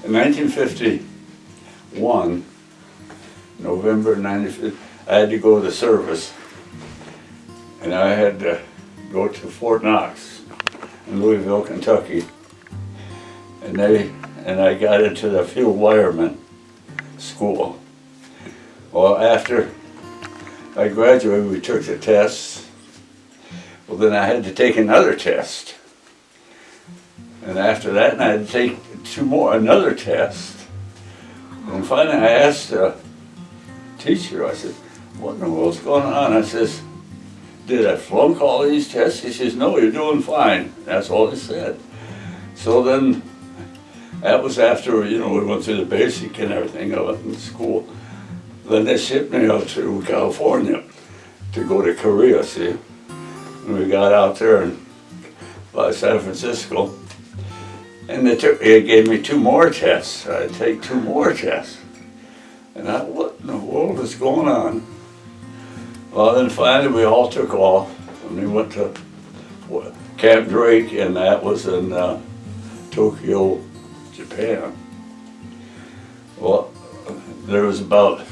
In 1951, November 1950, I had to go to service, and I had to go to Fort Knox in Louisville, Kentucky, and I got into the field wireman school. Well, after I graduated, we took the tests. Well, then I had to take another test. And after that, I had to take another test. And finally, I asked the teacher, I said, what in the world's going on? I says, did I flunk all these tests? He says, no, you're doing fine. That's all he said. So then, that was after, we went through the basic and everything in school. Then they shipped me out to California to go to Korea, see? And we got out there by San Francisco. And they gave me 2 more tests. I had to take 2 more tests. And I, what in the world is going on? Well, then finally we all took off, and we went to Camp Drake, and that was in Tokyo, Japan. Well, there was around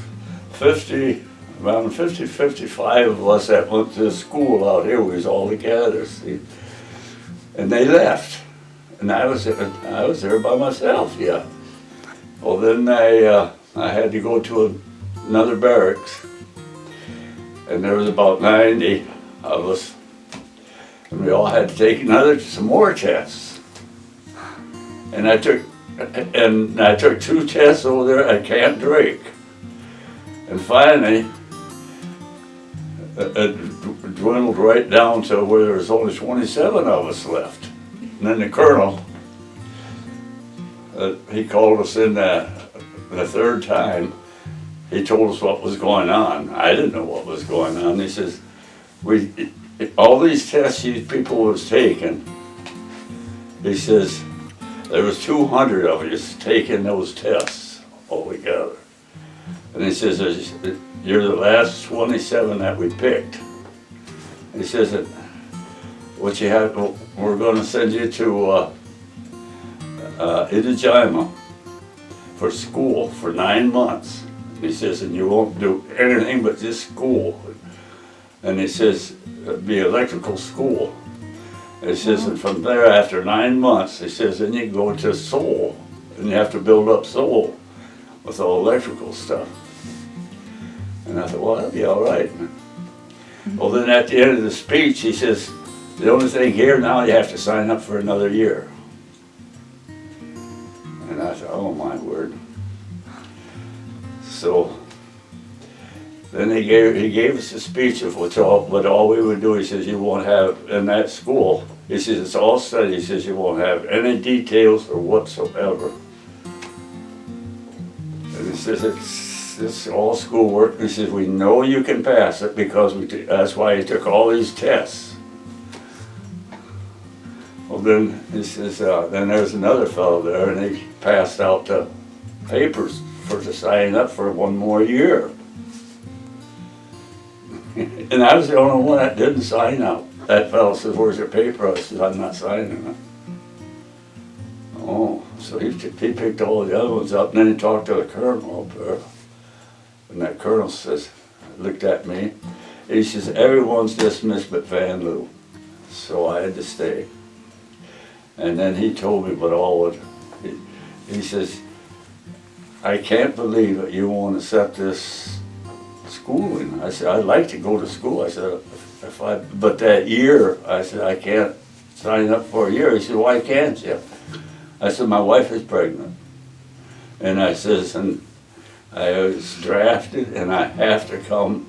55 of us that went to school out here. We was all together, see? And they left. And I was there by myself, yeah. Well, then I had to go to another barracks, and there was about 90 of us, and we all had to take some more tests. And I took 2 tests over there at Camp Drake, and finally it dwindled right down to where there was only 27 of us left. And then the colonel, he called us in the 3rd time. He told us what was going on. I didn't know what was going on. He says, all these tests these people was taking, he says, there was 200 of us taking those tests altogether. And he says, you're the last 27 that we picked. He says that what you have, we're going to send you to Itajima for school for 9 months. He says, and you won't do anything but this school. And he says, it'd be electrical school. And he says, and from there, after 9 months, he says, then you go to Seoul, and you have to build up Seoul with all electrical stuff. And I thought, well, that'd be all right. Well, then at the end of the speech, he says, the only thing here now, you have to sign up for another year. And I thought, oh my word. So then he gave us a speech of what all we would do. He says, you won't have, in that school, he says, it's all study. He says, you won't have any details or whatsoever. And he says, it's all schoolwork. He says, we know you can pass it because that's why he took all these tests. Well, then he says, then there's another fellow there, and he passed out the papers to sign up for 1 more year. And I was the only one that didn't sign up. That fellow says, where's your paper? I said, I'm not signing it. Oh, so he picked all the other ones up, and then he talked to the colonel up there. And that colonel says, looked at me, he says, everyone's dismissed but Van Loo. So I had to stay. And then he told me what all would, he says, I can't believe that you won't accept this schooling. I said, I'd like to go to school. I said, but that year, I said, I can't sign up for a year. He said, why can't you? I said, my wife is pregnant. And I says, and I was drafted and I have to come.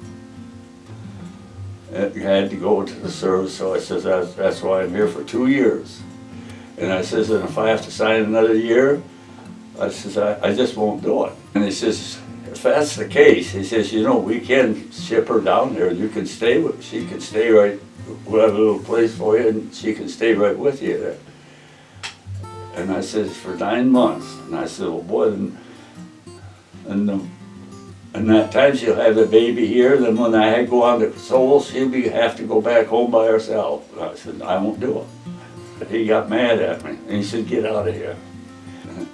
I had to go to the service, so I says, that's why I'm here for 2 years. And I says, and if I have to sign another year, I says, I just won't do it. And he says, if that's the case, he says, we can ship her down there. You can stay with, she can stay right, we'll have a little place for you, and she can stay right with you there. And I says, for 9 months. And I said, well, boy, and that time she'll have the baby here, then when I go on to Seoul, she'll have to go back home by herself. And I said, I won't do it. He got mad at me, and he said, get out of here.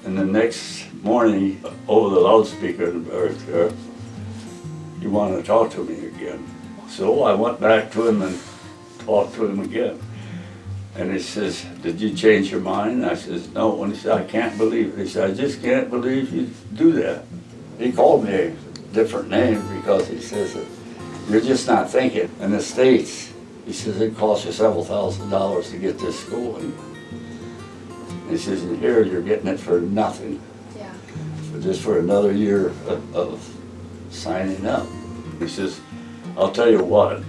And the next morning, over the loudspeaker in the barracks there, he wanted to talk to me again. So I went back to him and talked to him again. And he says, "Did you change your mind?" I says, "No." And he said, "I can't believe it." He said, "I just can't believe you do that." He called me a different name because he says, "You're just not thinking." In the States, he says, "It costs you several $1,000s to get this schooling." He says, "And here you're getting it for nothing." Yeah. Just for another year of signing up. He says, "I'll tell you what."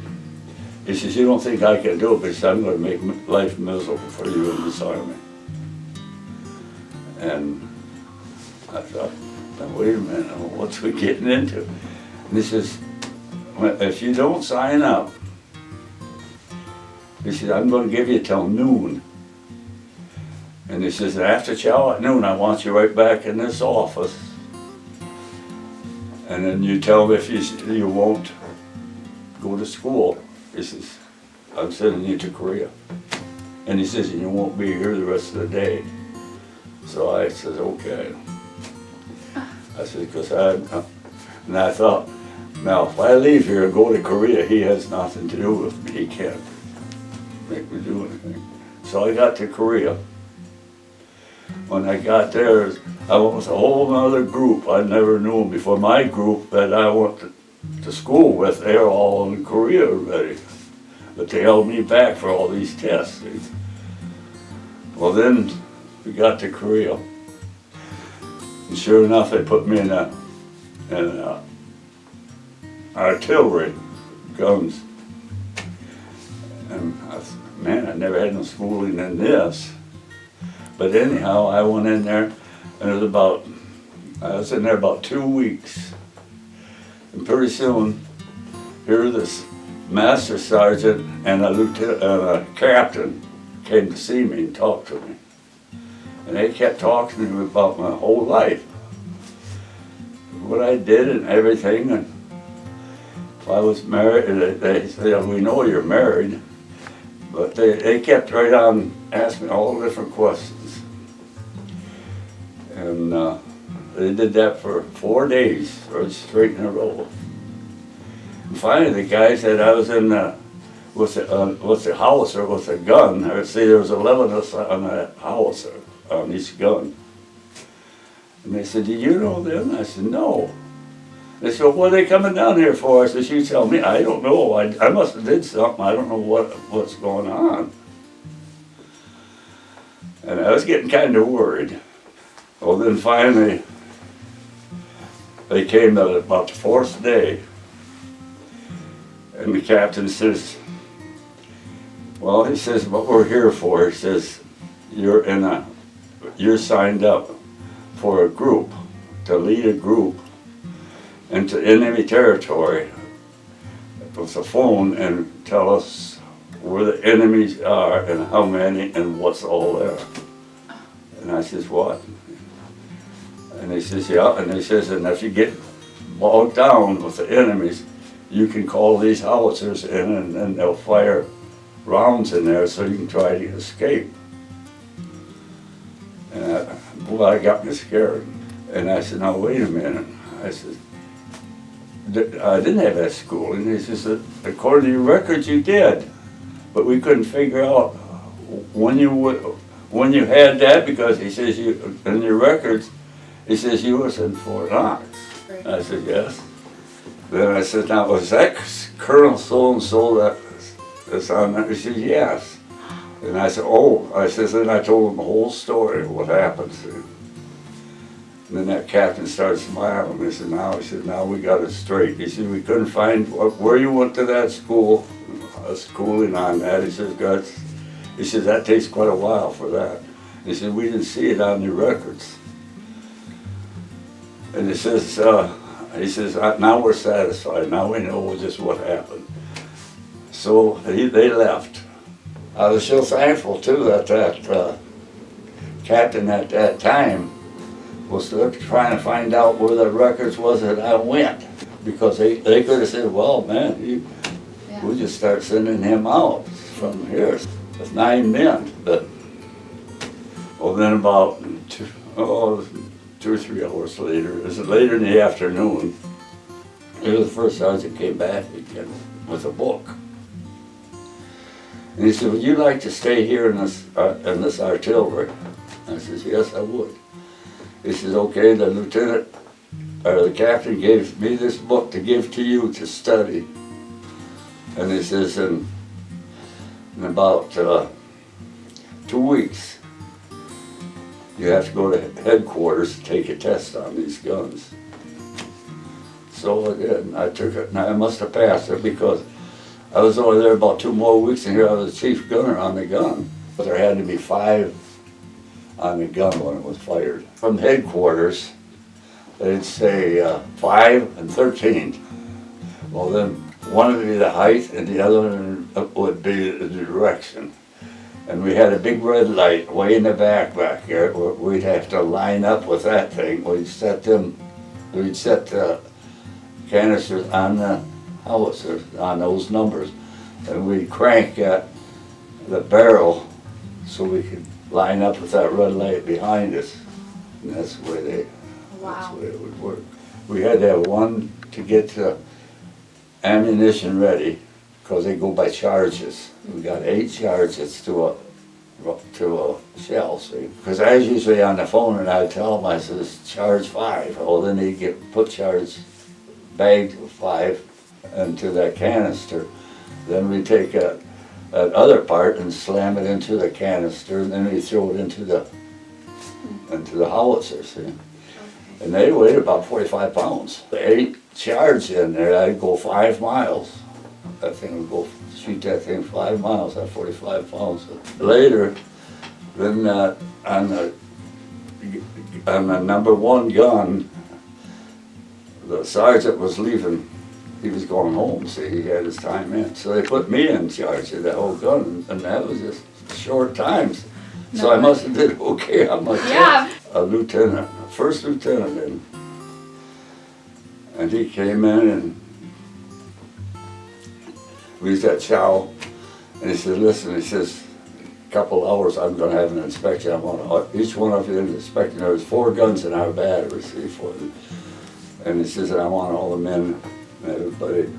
He says, "You don't think I can do it, but he said, I'm going to make life miserable for you in this army." And I thought, "Now, wait a minute, what's we getting into?" And he says, "If you don't sign up," he says, "I'm going to give you till noon." And he says, "After chow at noon, I want you right back in this office. And then you tell me if you won't go to school." He says, "I'm sending you to Korea." And he says, "And you won't be here the rest of the day." So I said, "Okay." I said, and I thought, now if I leave here and go to Korea, he has nothing to do with me. He can't make me do anything. So I got to Korea. When I got there, I went with a whole other group. I never knew them before. My group that I went to school with, they were all in Korea already. But they held me back for all these tests. Well, then we got to Korea. And sure enough, they put me in artillery guns. And I thought, man, I never had no schooling in this. But anyhow, I went in there, and I was in there about 2 weeks. And pretty soon, here this master sergeant and a lieutenant and a captain came to see me and talk to me. And they kept talking to me about my whole life, what I did and everything. And if I was married, they said, "We know you're married." But they kept right on asking me all different questions. And they did that for 4 days, right straight in a row. And finally, the guy said I was in with the howitzer, with a gun. I see there was 11 of us on that howitzer, on each gun. And they said, "Did you know them?" I said, "No." They said, "Well, what are they coming down here for?" I said, "You tell me." "I don't know. I must have did something. I don't know what's going on." And I was getting kind of worried. Well, then finally, they came about the 4th day, and the captain says, "Well," he says, "what we're here for," he says, you're signed up for a group, to lead a group into enemy territory with a phone and tell us where the enemies are and how many and what's all there." And I says, "What?" And he says, "Yeah." And he says, "And if you get bogged down with the enemies, you can call these howitzers in and then they'll fire rounds in there so you can try to escape." And I got me scared. And I said, "Now wait a minute." I said, "I didn't have that schooling." He says, "According to your records, you did. But we couldn't figure out when you had that, because," he says, "in your records, he says, you was in Fort Knox." Right. I said, "Yes." Then I said, "Now, was that Colonel so-and-so that's on that?" He said, "Yes." And I said, "Oh," I says, then I told him the whole story of what happened. And then that captain started smiling. He said, now we got it straight." He said, "We couldn't find where you went to that school, schooling on that." He says, he says, "That takes quite a while for that." He said, "We didn't see it on your records." And he says, "Now we're satisfied. Now we know just what happened." So they left. I was so thankful too that captain at that time was trying to find out where the records was that I went, because they could have said, "Well, man, we'll just start sending him out from here with 9 men." But well, then about Oh, 2 or 3 hours later. It was later in the afternoon. It was the first sergeant came back again with a book. And he said, would you like to stay here in this artillery? I says, yes, I would. He says, okay, the lieutenant, or the captain gave me this book to give to you to study. And he says, in about 2 weeks, you have to go to headquarters to take a test on these guns. So I did, and I took it, and I must have passed it because I was only there about 2 more weeks, and here I was the chief gunner on the gun. But there had to be 5 on the gun when it was fired. From headquarters, they'd say 5 and 13. Well, then one would be the height, and the other one would be the direction. And we had a big red light way in the back here. Where we'd have to line up with that thing. We'd set the canisters on the howitzers, on those numbers. And we'd crank at the barrel so we could line up with that red light behind us. And that's the way that's the way it would work. We had to have one to get the ammunition ready, because they go by charges. We got 8 charges to a shell, see? Because I was usually on the phone and I'd tell them, I says, charge 5. Well, then they'd put charge bagged 5 into that canister. Then we take that other part and slam it into the canister, and then we throw it into the howitzer, see? And they weighed about 45 pounds. The 8 charge in there, I'd go 5 miles. That thing would go, shoot that thing 5 miles at 45 pounds. Later, then on the number 1 gun, the sergeant was leaving. He was going home, see, he had his time in. So they put me in charge of the whole gun, and that was just short times. So I must have did okay on my test. A lieutenant, first lieutenant in. And he came in and we was at chow, and he said, listen, he says, a couple hours I'm gonna have an inspection. I want each one of you inspecting. There was 4 guns in our battery, see, and he says, I want all the men and everybody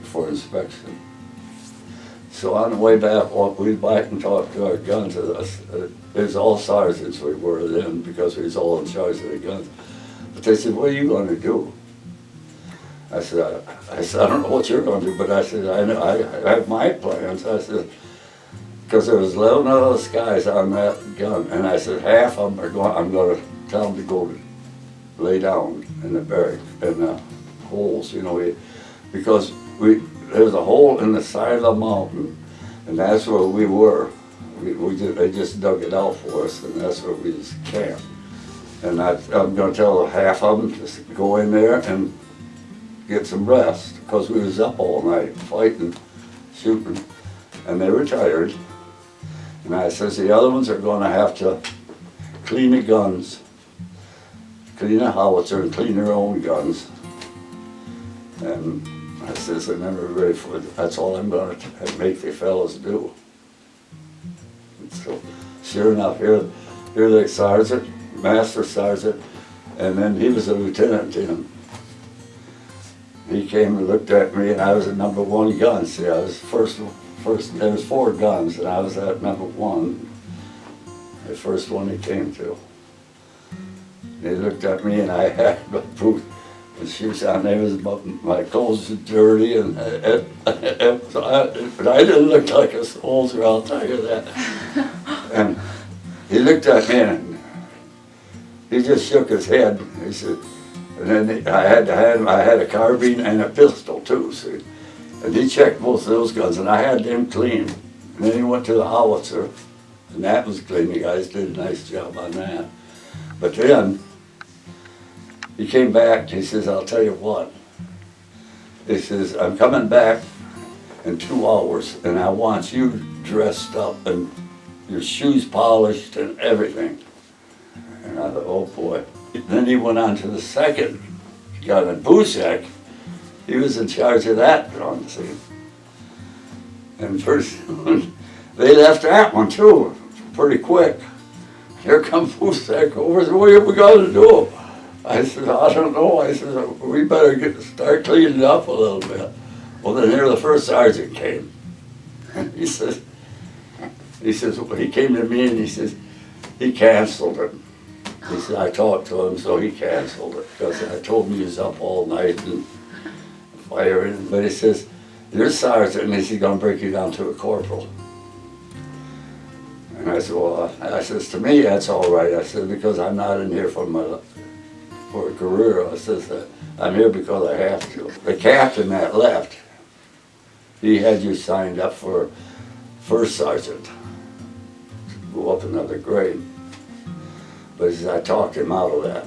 for inspection. So on the way back, we'd back and talk to our guns. It was all sergeants we were then, because we was all in charge of the guns. But they said, what are you going to do? I said, I don't know what you're going to do, but I said, I have my plans. I said, because there was 11 of those guys on that gun, and I said, half of them I'm going to tell them to go lay down in the barrack, in the holes, you know, because there's a hole in the side of the mountain, and that's where we were. They just dug it out for us, and that's where we just camped. And I'm going to tell half of them just go in there and get some rest, because we was up all night fighting, shooting, and they were tired. And I says, the other ones are going to have to clean the guns, clean the howitzer, and clean their own guns. And I says, and then we're ready for it. That's all I'm going to make the fellows do. And so, sure enough, here the sergeant, master sergeant, and then he was a lieutenant in. He came and looked at me, and I was at number 1 gun. See, I was first. There was 4 guns, and I was at number 1. The first one he came to. And he looked at me, and I had my boot and shoes on. My clothes were dirty, but I didn't look like a soldier, I'll tell you that. And he looked at me, and he just shook his head. He said, and then I had a carbine and a pistol too, see. And he checked both of those guns, and I had them clean. And then he went to the howitzer, and that was clean. The guys did a nice job on that. But then he came back, and he says, I'll tell you what. He says, I'm coming back in 2 hours, and I want you dressed up and your shoes polished and everything. And I thought, oh boy. Then he went on to the second gun at Bushak. He was in charge of that gun, see. And first, they left that one too, pretty quick. here come Fusak over. I said, what have we got to do? I said, I don't know. I said, we better start cleaning it up a little bit. Well, then here the first sergeant came. And he says, he came to me and he says, he canceled it. He said, I talked to him, so he canceled it, because I told him he was up all night and firing. But he says, you're sergeant, and he's going to break you down to a corporal. And I said, well, I says, to me, that's all right. I said, because I'm not in here for a career. I says, I'm here because I have to. The captain that left, he had you signed up for first sergeant, go up another grade. But he said, I talked him out of that.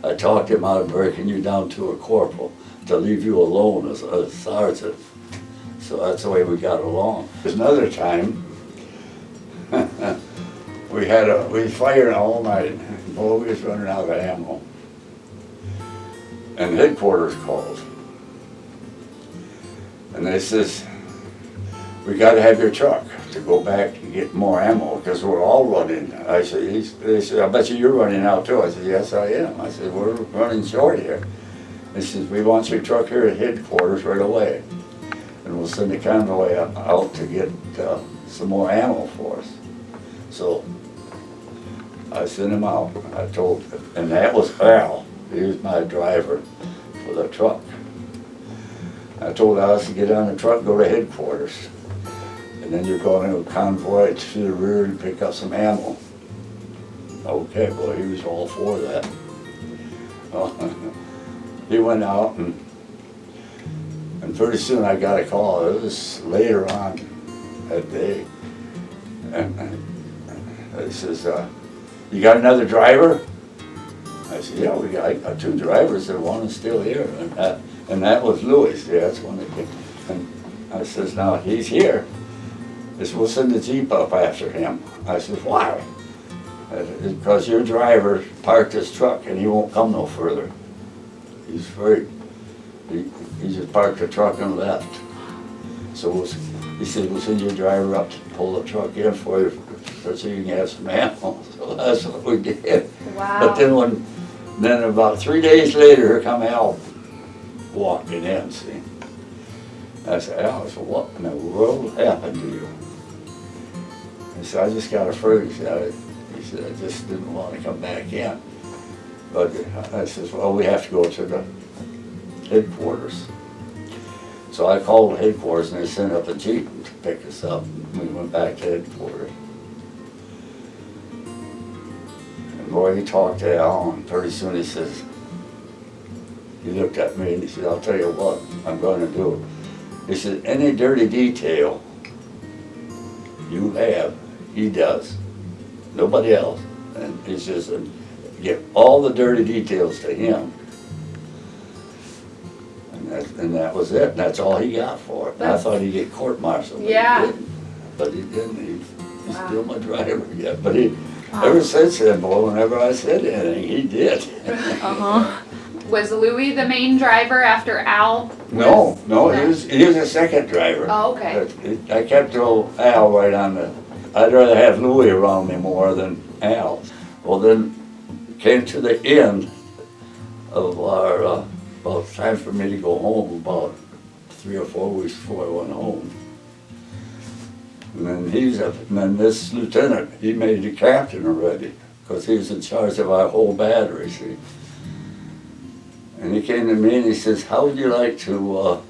I talked him out of breaking you down to a corporal to leave you alone as a sergeant. So that's the way we got along. There's another time, we fired all night. Boy, we was running out of ammo. And headquarters called. And they says, we got to have your truck to go back and get more ammo because we're all running. I said, they said, I bet you're running out too. I said, yes, I am. I said, we're running short here. They said, we want your truck here at headquarters right away. And we'll send a convoy out to get some more ammo for us. So I sent him out. I told him, and that was Al. He was my driver for the truck. I told Alice to get on the truck, go to headquarters. And then you're going to a convoy to the rear and pick up some ammo. Okay, well, he was all for that. He went out and pretty soon I got a call. It was later on that day. And he says, you got another driver? I said, yeah, I got two drivers and one is still here. And that was Louis. Yeah, that's one that came. And I says, now he's here. He said, we'll send the Jeep up after him. I said, why? Because your driver parked his truck and he won't come no further. He's afraid. He just parked the truck and left. So he said, we'll send your driver up to pull the truck in for you so you can have some ammo. So that's what we did. Wow. But then about 3 days later, here come Al walking in, see. I said, Al, what in the world happened to you? He said, I just got afraid. He said, I just didn't want to come back in. But I says, well, we have to go to the headquarters. So I called headquarters and they sent up a Jeep to pick us up. And we went back to headquarters. And boy, he talked to Al, and pretty soon he says, he looked at me and he said, I'll tell you what I'm going to do. He said, any dirty detail you have, he does. Nobody else. And he says, get all the dirty details to him. And that was it. And that's all he got for it. And I thought he'd get court-martialed. Yeah. But he didn't. He's still my driver yet. But ever since then, boy, whenever I said anything, he did. Uh-huh. Was Louis the main driver after Al? No, he was a second driver. Oh, okay. I kept Al right on the, I'd rather have Louis around me more than Al. Well, then came to the end of our, about time for me to go home, about 3 or 4 weeks before I went home. And then this lieutenant, he made the captain already, because he was in charge of our whole battery, see. And he came to me and he says, how would you like to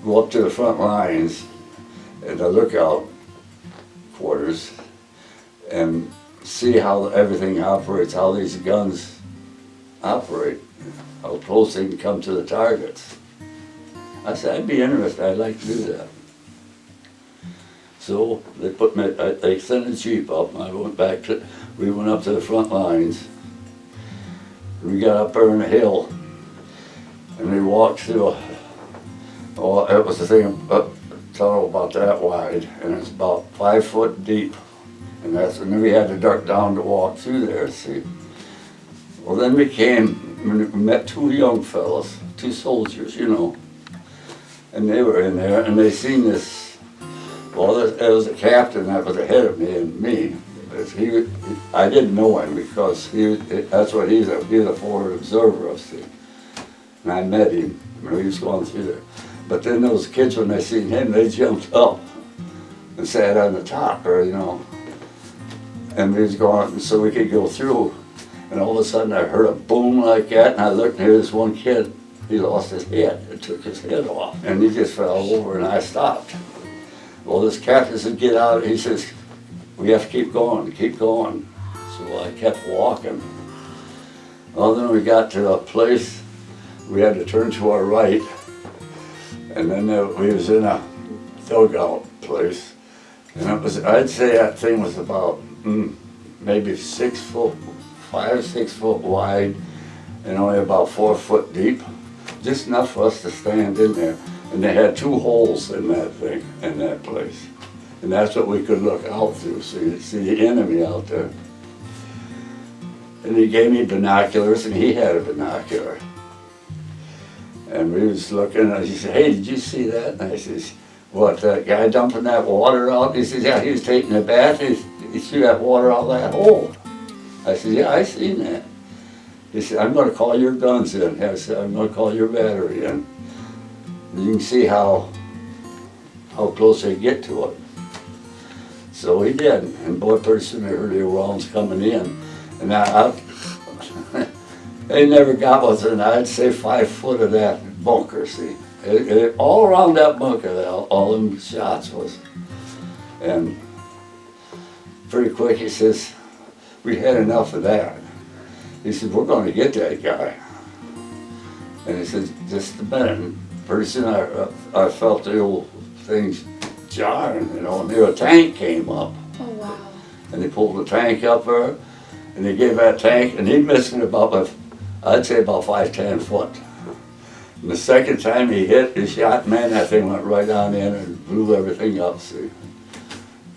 go up to the front lines at the lookout quarters and see how everything operates, how these guns operate, how close they can come to the targets. I said, I'd be interested, I'd like to do that. So they sent a Jeep up and we went up to the front lines. We got up there in the hill and we walked through it was the thing, tunnel about that wide, and it's about 5 foot deep. And then we had to duck down to walk through there, see. Well, then we met 2 young fellas, 2 soldiers, you know. And they were in there and they seen this, well, there was a captain that was ahead of me and me. I didn't know him because that's what he was a forward observer of, see. And I met him when he was going through there. But then those kids, when they seen him, they jumped up and sat on the top, or, you know. And we was going, so we could go through. And all of a sudden I heard a boom like that, and I looked, and here this one kid, he lost his head. It took his head off. And he just fell over, and I stopped. Well, this captain said, get out. He says, we have to keep going, keep going. So I kept walking. Well, then we got to a place, we had to turn to our right. And then we was in a dugout place. And it was, I'd say that thing was about maybe 6 foot, 5 or 6 foot wide, and only about 4 foot deep. Just enough for us to stand in there. And they had 2 holes in that thing, in that place. And that's what we could look out through, so you'd see the enemy out there. And he gave me binoculars, and he had a binocular. And we was looking, and he said, hey, did you see that? And I says, what, that guy dumping that water out? He says, yeah, he was taking a bath, he threw that water out that hole. I said, yeah, I seen that. He said, I'm gonna call your guns in. I said, I'm gonna call your battery in. You can see how close they get to it. So he did, and boy, pretty soon I heard the rounds coming in. And they never got within, I'd say 5 foot of that bunker, see. All around that bunker, all them shots was. And pretty quick he says, we had enough of that. He said, we're gonna get that guy. And he said, just a minute. And pretty soon I felt the old things jarring, you know, and there a tank came up. Oh, wow. And they pulled the tank up there, and they gave that tank, and he missed it about, I'd say about 5-10 foot. And the second time he hit, he shot, man, that thing went right on in and blew everything up, see.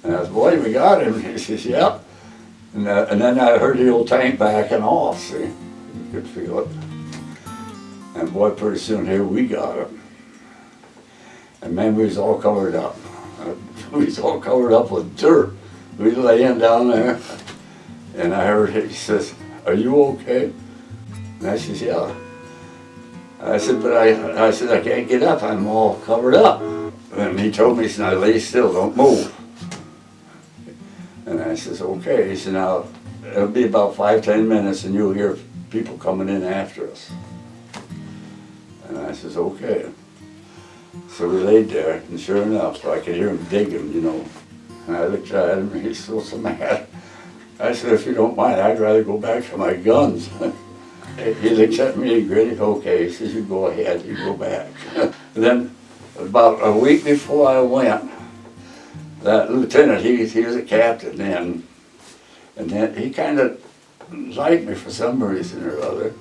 And I said, boy, we got him. He says, yep. And then I heard the old tank backing off, see. You could feel it. And boy, pretty soon here we got him. And man, we was all covered up. We was all covered up with dirt. We was laying down there, and I heard he says, are you okay? And I says, yeah. I said, but I said, I can't get up, I'm all covered up. And he told me, he said, now lay still, don't move. And I says, okay. He said, now, it'll be about 5-10 minutes and you'll hear people coming in after us. And I says, okay. So we laid there, and sure enough, I could hear him digging, you know. And I looked at him, and he's still so mad. I said, if you don't mind, I'd rather go back to my guns. He looks at me and gritted, okay. He says, you go ahead, you go back. And then, about a week before I went, that lieutenant, he was a captain then, and then he kind of liked me for some reason or other.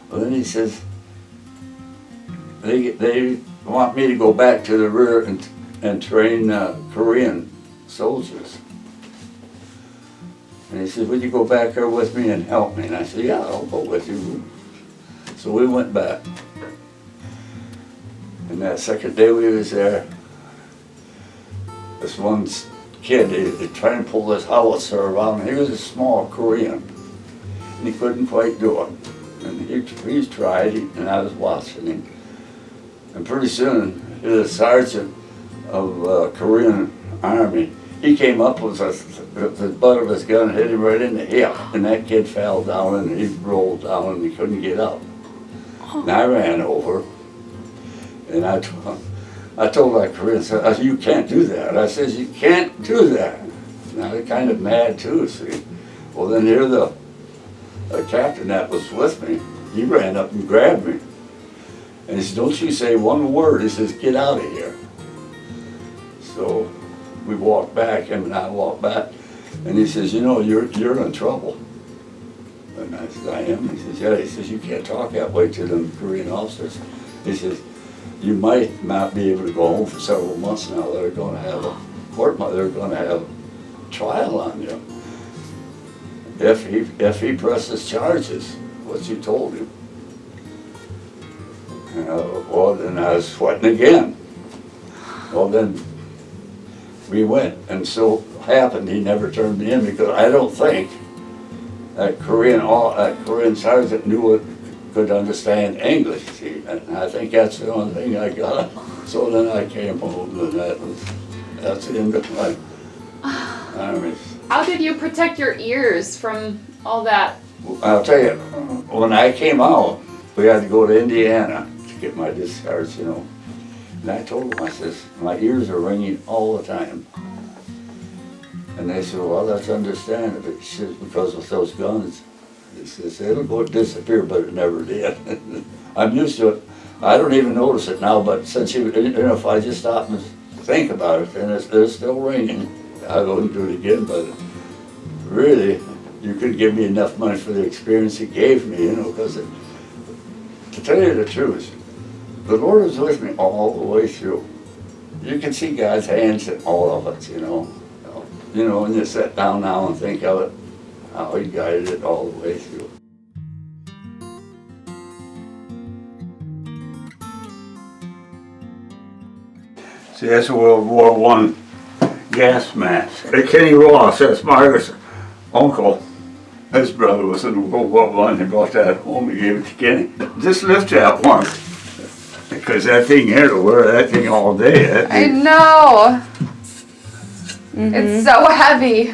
Well, then he says, they want me to go back to the rear and train Korean soldiers. And he said, would you go back there with me and help me? And I said, yeah, I'll go with you. So we went back. And that second day we was there, this one kid, he tried to pull this howitzer around. He was a small Korean, and he couldn't quite do it. And he tried, and I was watching him. And pretty soon, the sergeant of Korean Army, he came up with the butt of his gun, hit him right in the hip, and that kid fell down, and he rolled down, and he couldn't get up. And I ran over, and I told that Korean, I said, you can't do that. I says, you can't do that. And I was kind of mad too, see. Well, then here the captain that was with me, he ran up and grabbed me. And he said, don't you say one word. He says, get out of here. So we walked back, him and I walked back, and he says, you know, you're in trouble. And I said, I am? He says, yeah. He says, you can't talk that way to them Korean officers. He says, you might not be able to go home for several months now. They're going to have a court, they're going to have a trial on you. If he presses charges, what you told him. Well, then I was sweating again. Well, then we went, and so happened, he never turned me in because I don't think that Korean sergeant could understand English. See, and I think that's the only thing I got. So then I came home, and that's the end of my. I mean, How did you protect your ears from all that? I'll tell you, when I came out, we had to go to Indiana to get my discharge, you know. And I told them, I says, my ears are ringing all the time. And they said, well, that's understandable. He says, because with those guns, he says, it'll go disappear, but it never did. I'm used to it. I don't even notice it now, but since you know, if I just stop and think about it, then it's still ringing. I wouldn't do it again, but really, you could give me enough money for the experience he gave me, you know, because to tell you the truth, the Lord was with me all the way through. You can see God's hands in all of it, you know. You know, when you sit down now and think of it, how He guided it all the way through. See, that's a World War I gas mask. Kenny Ross, that's Margaret's uncle. His brother was in World War I. He brought that home. He gave it to Kenny. Just lift that one, because that thing here to wear that thing all day. I know. It's so heavy.